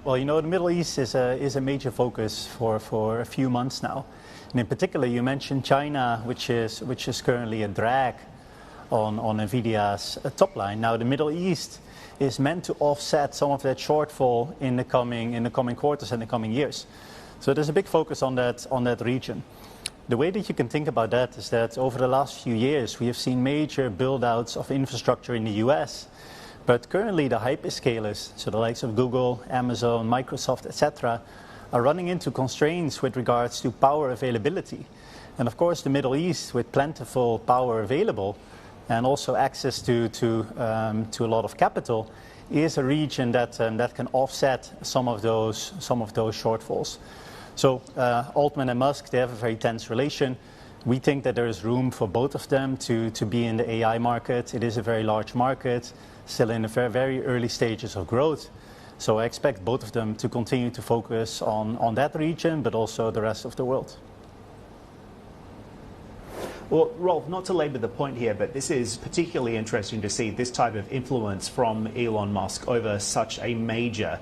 Well, you know, the Middle East is a major focus for a few months now. And in particular, you mentioned China, which is currently a drag on Nvidia's top line. Now, the Middle East is meant to offset some of that shortfall in the coming quarters and the coming years. So there's a big focus on that region. The way that you can think about that is that over the last few years, we have seen major build-outs of infrastructure in the US. But currently, the hyperscalers, so the likes of Google, Amazon, Microsoft, etc., are running into constraints with regards to power availability. And of course, the Middle East, with plentiful power available and also access to a lot of capital, is a region that can offset some of those shortfalls. So Altman and Musk, they have a very tense relation. We think that there is room for both of them to be in the AI market. It is a very large market, still in the very early stages of growth. So I expect both of them to continue to focus on that region, but also the rest of the world. Well, Rolf, not to labour the point here, but this is particularly interesting to see this type of influence from Elon Musk over such a major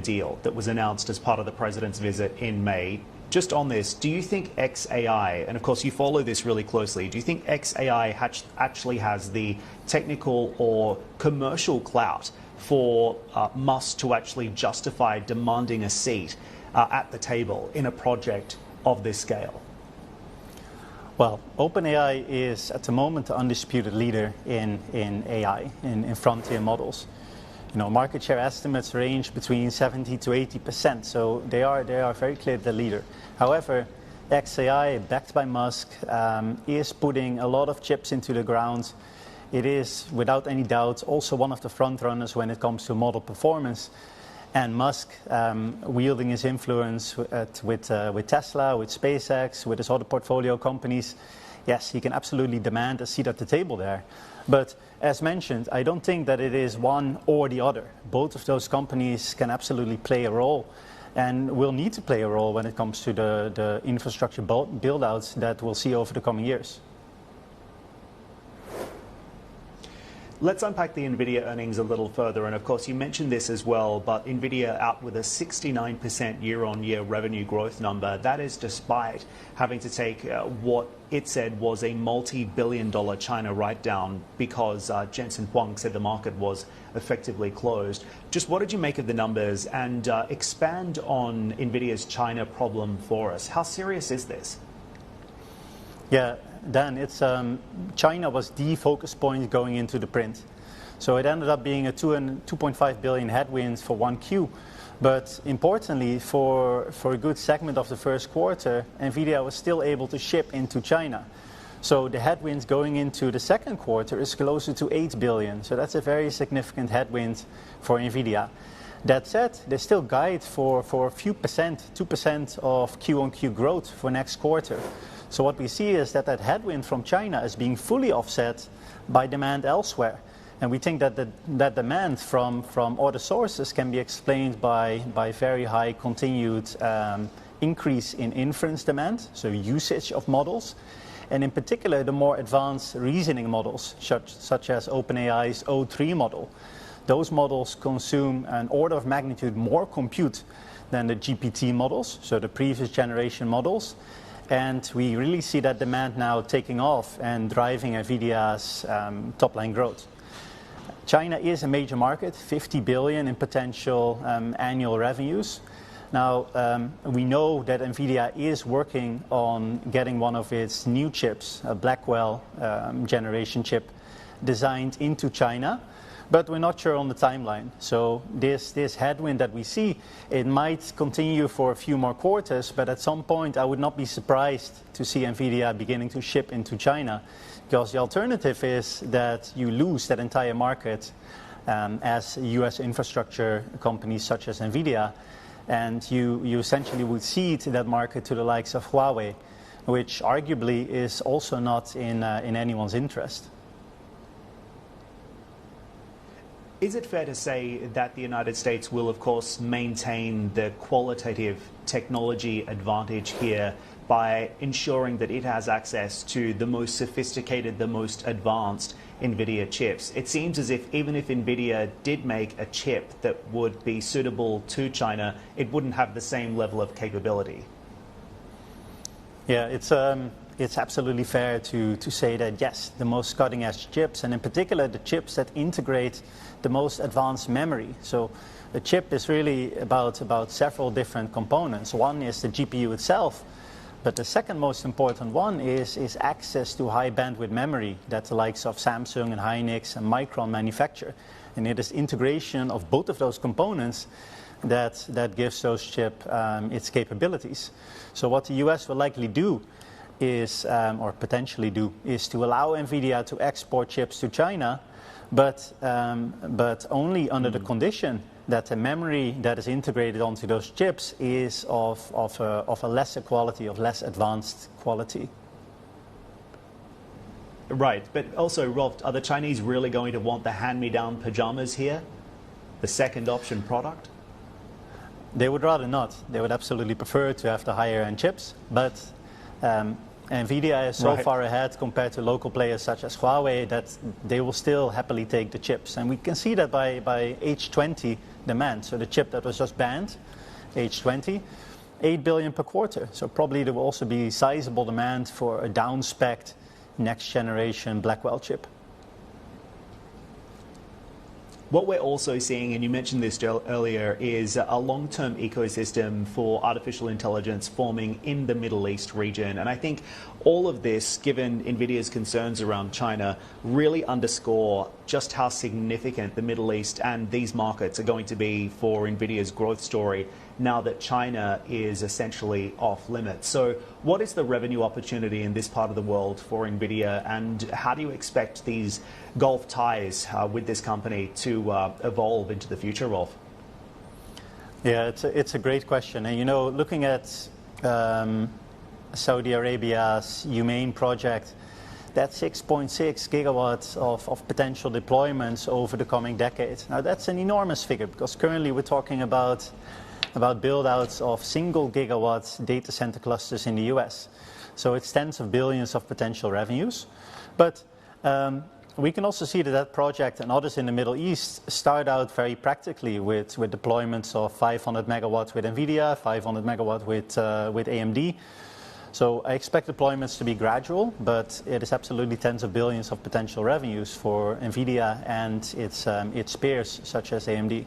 deal that was announced as part of the president's visit in May. Just on this, do you think XAI, and of course you follow this really closely, do you think XAI actually has the technical or commercial clout for Musk to actually justify demanding a seat at the table in a project of this scale? Well, OpenAI is at the moment the undisputed leader in AI, in frontier models. You know, market share estimates range between 70 to 80%, so they are very clearly the leader. However, XAI, backed by Musk, is putting a lot of chips into the ground. It is, without any doubt, also one of the front runners when it comes to model performance. And Musk, wielding his influence with Tesla, with SpaceX, with his other portfolio companies, yes, he can absolutely demand a seat at the table there. But as mentioned, I don't think that it is one or the other. Both of those companies can absolutely play a role and will need to play a role when it comes to the infrastructure build-outs that we'll see over the coming years. Let's unpack the Nvidia earnings a little further. And of course, you mentioned this as well, but Nvidia out with a 69% year-on-year revenue growth number. That is despite having to take what it said was a multi-billion-dollar China write-down because Jensen Huang said the market was effectively closed. Just what did you make of the numbers, and expand on Nvidia's China problem for us? How serious is this? Yeah, Dan, it's China was the focus point going into the print. So it ended up being a 2.5 billion headwinds for 1Q. But importantly, for a good segment of the first quarter, Nvidia was still able to ship into China. So the headwinds going into the second quarter is closer to 8 billion. So that's a very significant headwind for Nvidia. That said, they still guide for a few percent, 2% of Q-on-Q growth for next quarter. So what we see is that headwind from China is being fully offset by demand elsewhere. And we think that that demand from other sources can be explained by very high continued increase in inference demand, so usage of models, and in particular the more advanced reasoning models, such as OpenAI's O3 model. Those models consume an order of magnitude more compute than the GPT models, so the previous generation models. And we really see that demand now taking off and driving Nvidia's top-line growth. China is a major market, 50 billion in potential annual revenues. Now, we know that Nvidia is working on getting one of its new chips, a Blackwell generation chip, designed into China. But we're not sure on the timeline. So this headwind that we see, it might continue for a few more quarters, but at some point I would not be surprised to see Nvidia beginning to ship into China, because the alternative is that you lose that entire market as US infrastructure companies such as Nvidia, and you essentially would cede that market to the likes of Huawei, which arguably is also not in anyone's interest. Is it fair to say that the United States will, of course, maintain the qualitative technology advantage here by ensuring that it has access to the most sophisticated, the most advanced Nvidia chips? It seems as if even if Nvidia did make a chip that would be suitable to China, it wouldn't have the same level of capability. Yeah, it's absolutely fair to say that, yes, the most cutting-edge chips, and in particular the chips that integrate the most advanced memory. So a chip is really about several different components. One is the GPU itself, but the second most important one is access to high bandwidth memory that the likes of Samsung and Hynix and Micron manufacture. And it is integration of both of those components that gives those chip its capabilities. So what the US will likely do is, or potentially do, is to allow Nvidia to export chips to China, but only under the condition that the memory that is integrated onto those chips is of a lesser quality, of less advanced quality. Right, but also, Rolf, are the Chinese really going to want the hand-me-down pajamas here? The second option product? They would rather not. They would absolutely prefer to have the higher-end chips, but Nvidia is so far ahead compared to local players such as Huawei that they will still happily take the chips. And we can see that by H20 demand. So the chip that was just banned, H20, 8 billion per quarter. So probably there will also be sizable demand for a down-spec'd next generation Blackwell chip. What we're also seeing, and you mentioned this earlier, is a long-term ecosystem for artificial intelligence forming in the Middle East region. And I think all of this, given Nvidia's concerns around China, really underscore just how significant the Middle East and these markets are going to be for Nvidia's growth story now that China is essentially off limits. So what is the revenue opportunity in this part of the world for Nvidia, and how do you expect these Gulf ties with this company to evolve into the future, Rolf? Yeah, it's a great question. And, you know, looking at Saudi Arabia's UMain project, that's 6.6 gigawatts of potential deployments over the coming decade. Now, that's an enormous figure because currently we're talking about build-outs of single gigawatts data center clusters in the US. So it's tens of billions of potential revenues. But we can also see that project and others in the Middle East start out very practically with deployments of 500 megawatts with Nvidia, 500 megawatts with AMD. So I expect deployments to be gradual, but it is absolutely tens of billions of potential revenues for Nvidia and its peers such as AMD.